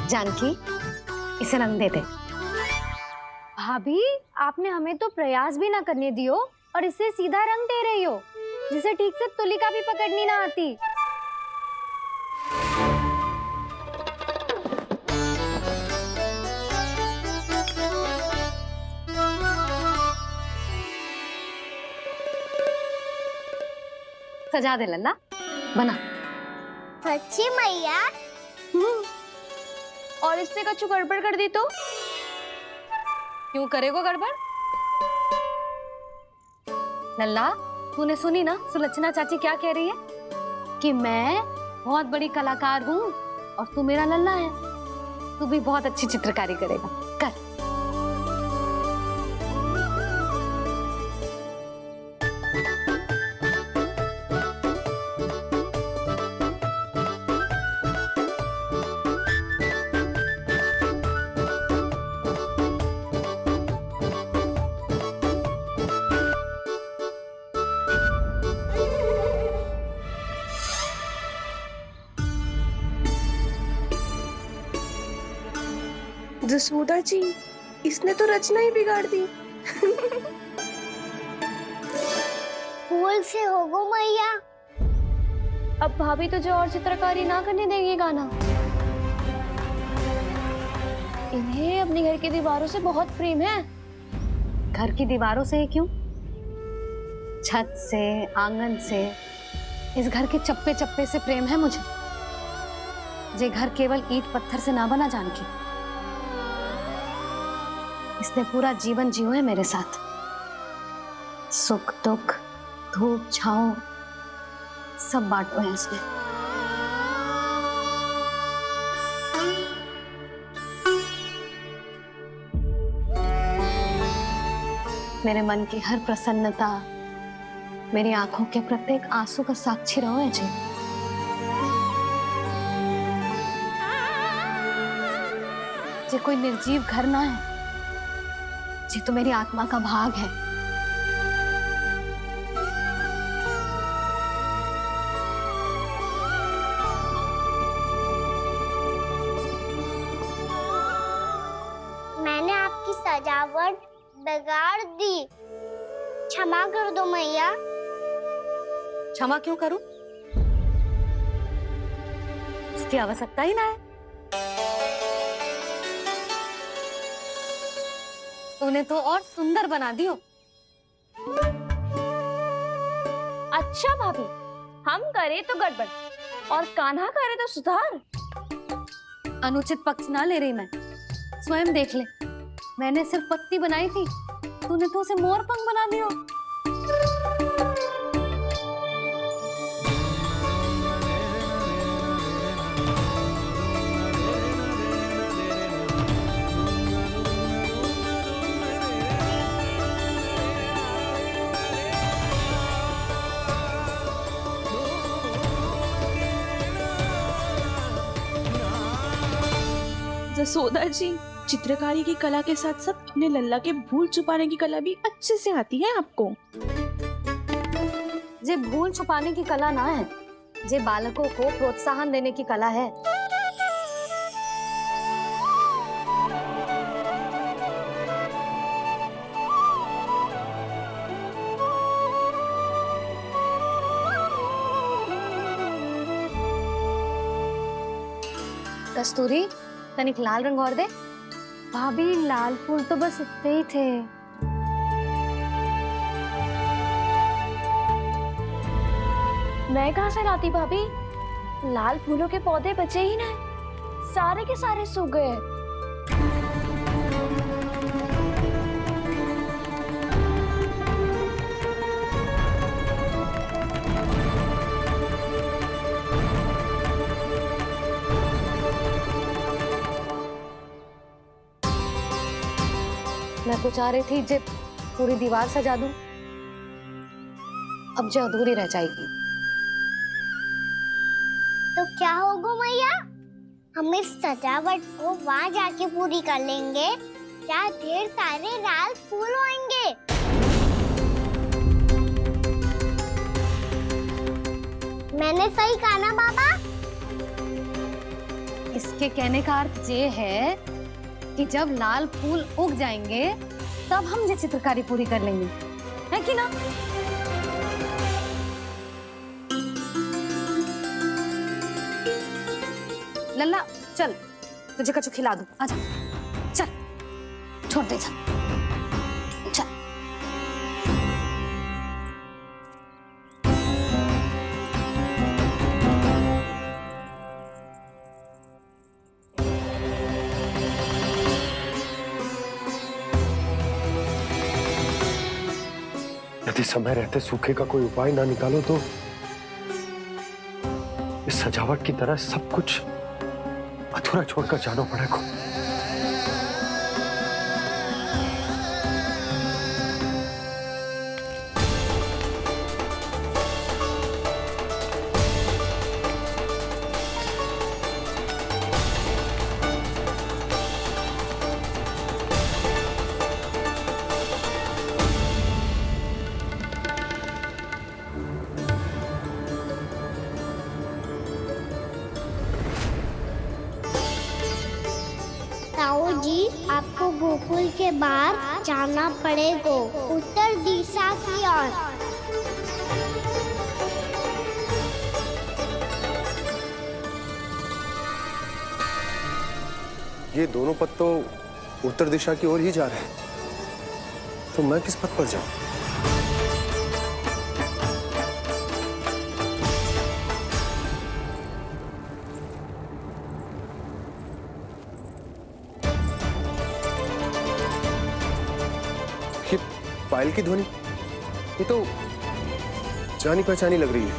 जानकी, इसे रंग दे दे। भाभी, आपने हमें तो प्रयास भी ना करने दियो और इसे सीधा रंग दे रही हो, जिसे ठीक से तुलिका भी पकड़नी ना आती। सजा दे लल्ला, बना। सच्ची मैया? और इसने कछु गड़बड़ कर दी तो? क्यों करेगो गड़बड़? लल्ला, तूने सुनी ना सुलक्षणा चाची क्या कह रही है? कि मैं बहुत बड़ी कलाकार हूँ और तू मेरा लल्ला है। तू भी बहुत अच्छी चित्रकारी करेगा, कर। जसोदा जी, इसने तो रचना ही बिगाड़ दी। फूल से होगो मैया। अब भाभी तुझे और चित्रकारी ना करने देंगी गाना। इन्हें अपने घर की दीवारों से बहुत प्रेम है। घर की दीवारों से क्यों? छत से, आंगन से, इस घर के चप्पे चप्पे से प्रेम है मुझे। ये घर केवल ईंट पत्थर से ना बना जानकी। इसने पूरा जीवन जियो है मेरे साथ। सुख दुख, धूप छांव सब बांटो है इसने। मेरे मन की हर प्रसन्नता, मेरी आंखों के प्रत्येक आंसू का साक्षी रहो है जी। ये कोई निर्जीव घर ना है, ये तो मेरी आत्मा का भाग है। मैंने आपकी सजावट बिगाड़ दी, क्षमा कर दो मैया। क्षमा क्यों करूं? इसकी आवश्यकता ही ना है। तूने तो और सुंदर बना दियो। अच्छा भाभी, हम करे तो गड़बड़ और कान्हा करे तो सुधार। अनुचित पक्ष ना ले रही मैं, स्वयं देख ले। मैंने सिर्फ पत्ती बनाई थी, तूने तो उसे मोर पंख बना दियो। जसोदा जी, चित्रकारी की कला के साथ साथ अपने लल्ला के भूल छुपाने की कला भी अच्छे से आती है आपको। ये भूल छुपाने की कला ना है, ये बालकों को प्रोत्साहन देने की कला है। कस्तूरी, तनिक लाल रंग और दे। भाभी, लाल फूल तो बस इतने ही थे। मैं कहाँ से लाती भाभी? लाल फूलों के पौधे बचे ही ना, सारे के सारे सूख गए। मैं तो चाह रही थी जे पूरी दीवार सजा दूं, अब जो अधूरी रह जाएगी। तो क्या होगा मैया? हम इस सजावट को वहाँ जाके पूरी कर लेंगे, जहाँ ढेर सारे लाल फूल होंगे। मैंने सही कहा ना बाबा? इसके कहने का अर्थ ये है कि जब लाल फूल उग जाएंगे तब हम ये चित्रकारी पूरी कर लेंगे, है कि ना? लल्ला चल, तुझे कछु खिला दूं, आजा, चल, छोड़ दे, चल, चल। यदि समय रहते सूखे का कोई उपाय ना निकालो तो इस सजावट की तरह सब कुछ अधूरा छोड़कर जाना पड़ेगा। ताऊ जी, आपको गोकुल के बाहर जाना पड़ेगा, उत्तर दिशा की ओर। ये दोनों पथ तो उत्तर दिशा की ओर ही जा रहे हैं, तो मैं किस पथ पर जाऊं? ये पायल की ध्वनि, ये तो जानी पहचानी लग रही है।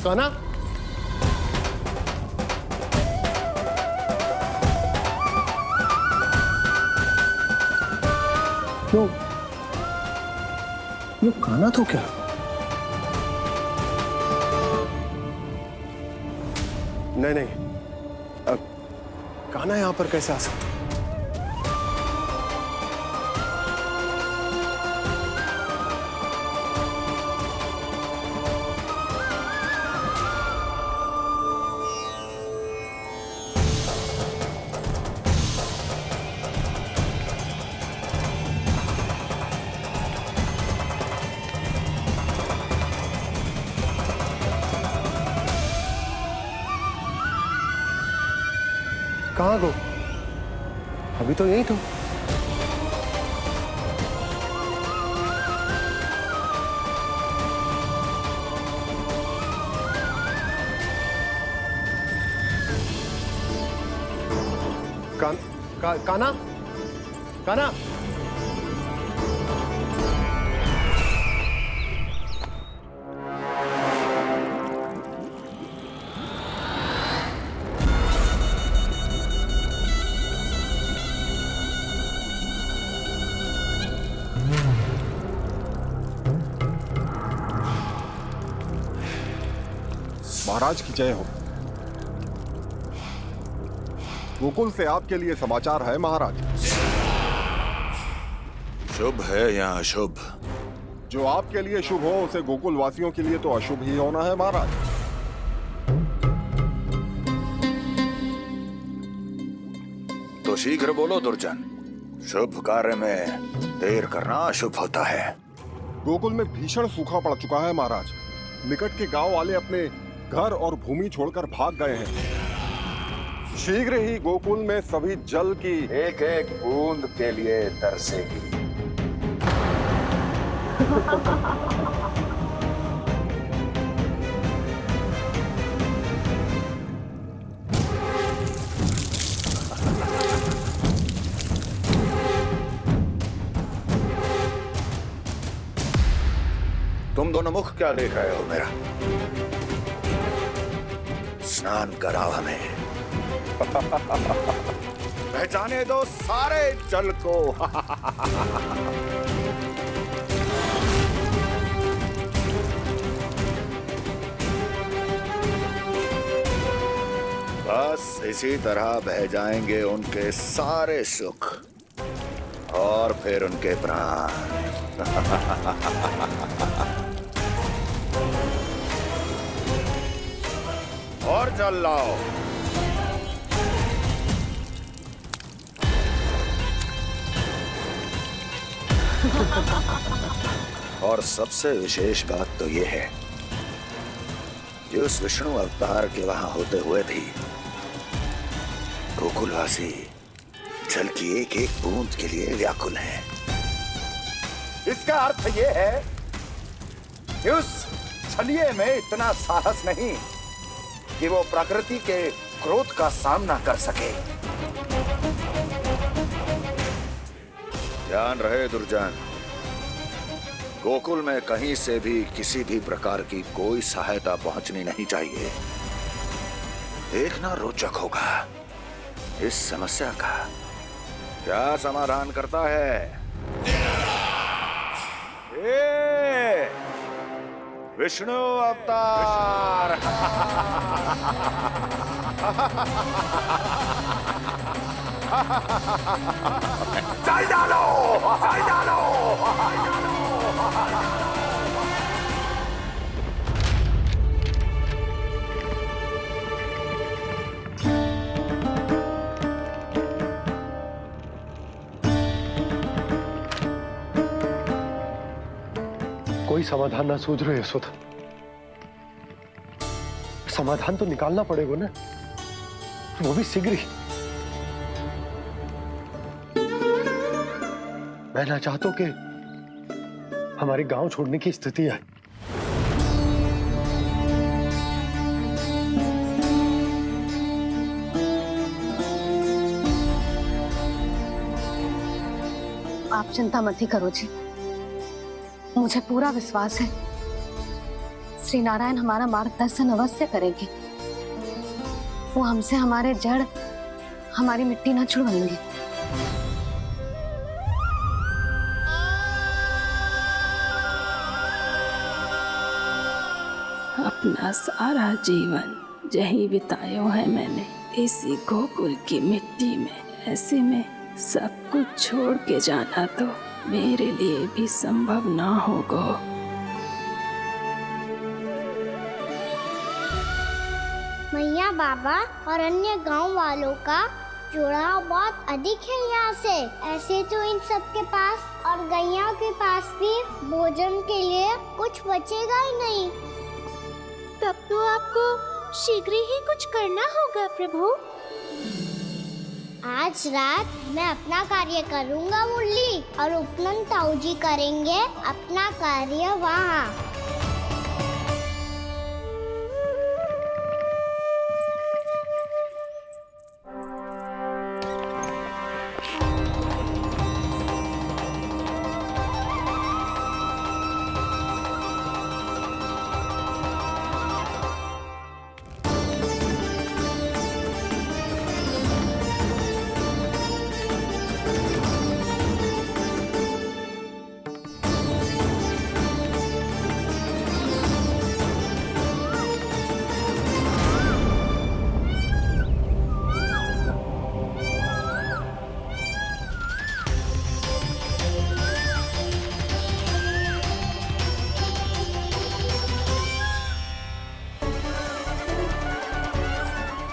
कान्हा, ये कान्हा तो क्या? नहीं, कान्हा यहां पर कैसे आ सकता? कहाँ गो? अभी तो यही तो। कान्हा, कान्हा, महाराज की जय हो। गोकुल से आपके लिए समाचार है महाराज। शुभ है या अशुभ? जो आपके लिए शुभ हो उसे गोकुल वासियों के लिए तो अशुभ ही होना है महाराज। तो शीघ्र बोलो दुर्जन, शुभ कार्य में देर करना अशुभ होता है। गोकुल में भीषण सूखा पड़ चुका है महाराज। निकट के गांव वाले अपने घर और भूमि छोड़कर भाग गए हैं। शीघ्र ही गोकुल में सभी जल की एक एक बूंद के लिए तरसेगी। तुम दोनों मुख क्या देख रहे हो मेरा? स्नान कराओ हमें। पहचाने दो सारे जल को। बस इसी तरह बह जाएंगे उनके सारे सुख और फिर उनके प्राण। जल लाओ। और सबसे विशेष बात तो ये है कि उस विष्णु अवतार के वहां होते हुए भी गोकुलवासी जल की एक एक बूंद के लिए व्याकुल हैं। इसका अर्थ ये है कि उस छलिए में इतना साहस नहीं कि वो प्रकृति के क्रोध का सामना कर सके। ध्यान रहे दुर्जन, गोकुल में कहीं से भी किसी भी प्रकार की कोई सहायता पहुंचनी नहीं चाहिए। देखना रोचक होगा इस समस्या का क्या समाधान करता है। ए, विष्णु अवतार। जल डालो, जल डालो। कोई समाधान ना सूझ रहे यशोदा। समाधान तो निकालना पड़ेगा ना, वो भी शीघ्र ही। मैं ना चाहता कि हमारे गांव छोड़ने की स्थिति आए। आप चिंता मत ही करो जी, मुझे पूरा विश्वास है श्री नारायण हमारा मार्गदर्शन अवश्य करेंगे। वो हमसे हमारे जड़, हमारी मिट्टी ना छुड़वाएंगे। अपना सारा जीवन यही बिताया है मैंने, इसी गोकुल की मिट्टी में। ऐसे में सब कुछ छोड़ के जाना तो मेरे लिए भी संभव ना होगा। मैया, बाबा और अन्य गांव वालों का जुड़ाव बहुत अधिक है यहाँ से। ऐसे तो इन सब के पास और गैया के पास भी भोजन के लिए कुछ बचेगा ही नहीं। तब तो आपको शीघ्र ही कुछ करना होगा प्रभु। आज रात मैं अपना कार्य करूँगा मुरली, और उपनंद ताऊ जी करेंगे अपना कार्य वहाँ।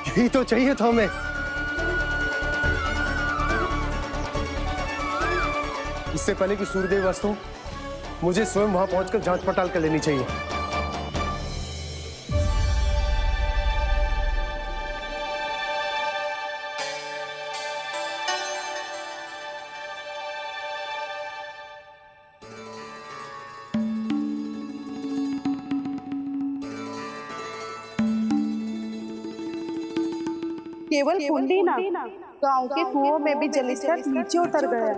यही तो चाहिए था हमें। इससे पहले कि सूर्यदेव अस्त हो, मुझे स्वयं वहां पहुंचकर जांच पड़ताल कर लेनी चाहिए। केवल कुंडी ना, गांव के कुओं में भी जलस्तर नीचे उतर गया।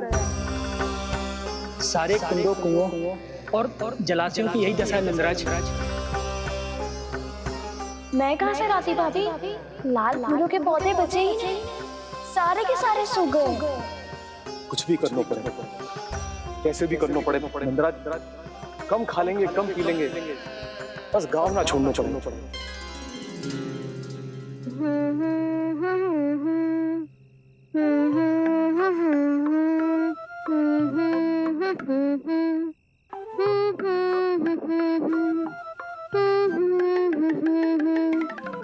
सारे कुंडों, कुओं और जलाशयों की यही दशा है नंदराज। मैं कहाँ से लाती भाभी? लाल फूलों के पौधे बचे ही नहीं, सारे के सारे सूख गए। कुछ भी करना पड़ेगा, कैसे भी करना पड़ेगा नंदराज। कम खा लेंगे, कम पी लेंगे, बस गांव ना छोड़ना पड़ेगा।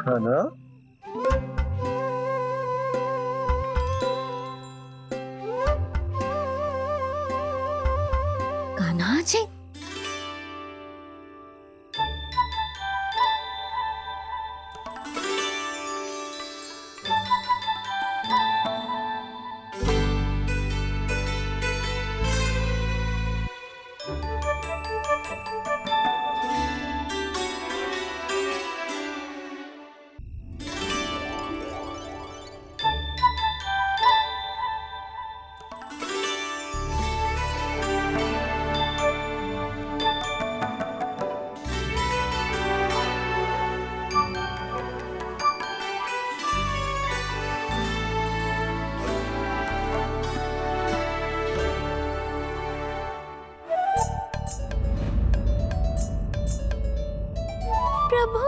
है ना? नाच है? प्रभु,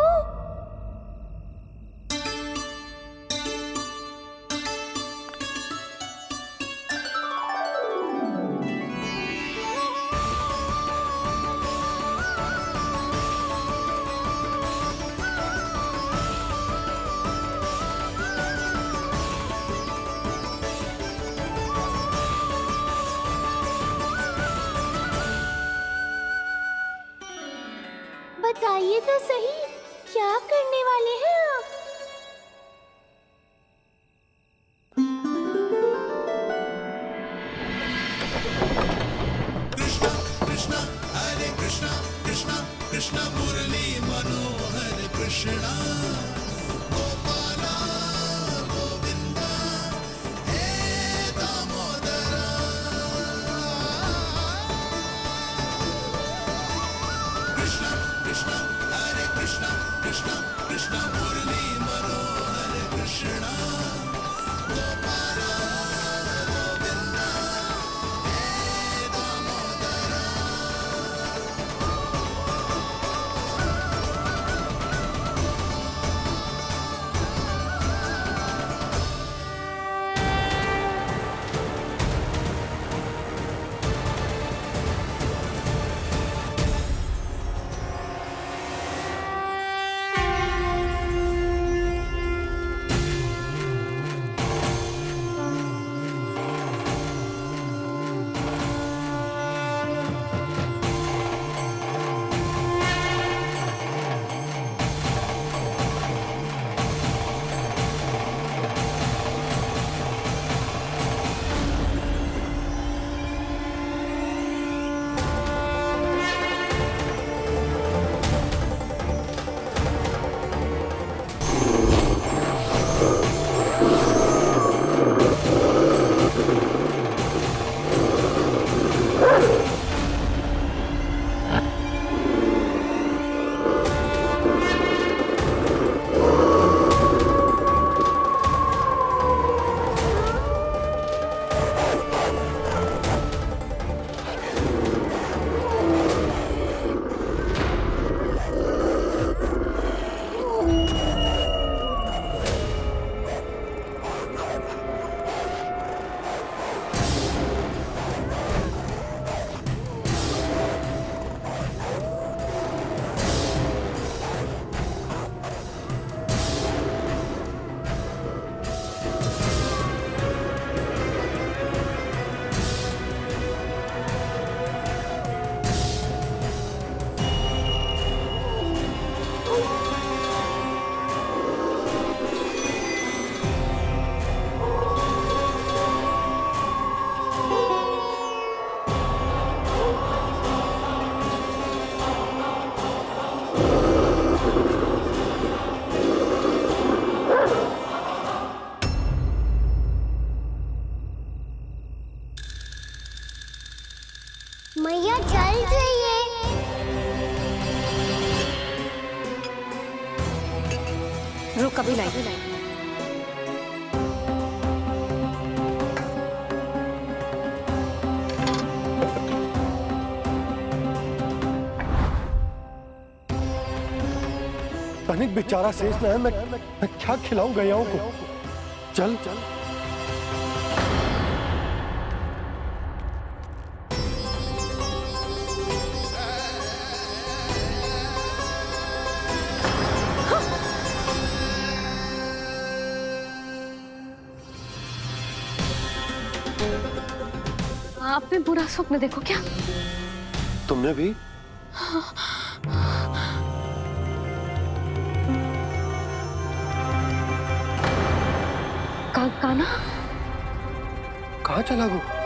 बताइए तो सही, क्या करने वाले हैं आप? मैया चल जाइए। रुक, अभी लाई। तनिक बेचारा शेष न है, मैं क्या खिलाऊं गैयाओं को? चल चल। आपने बुरा स्वप्न देखो क्या? तुमने भी? काना कहाँ चला वो?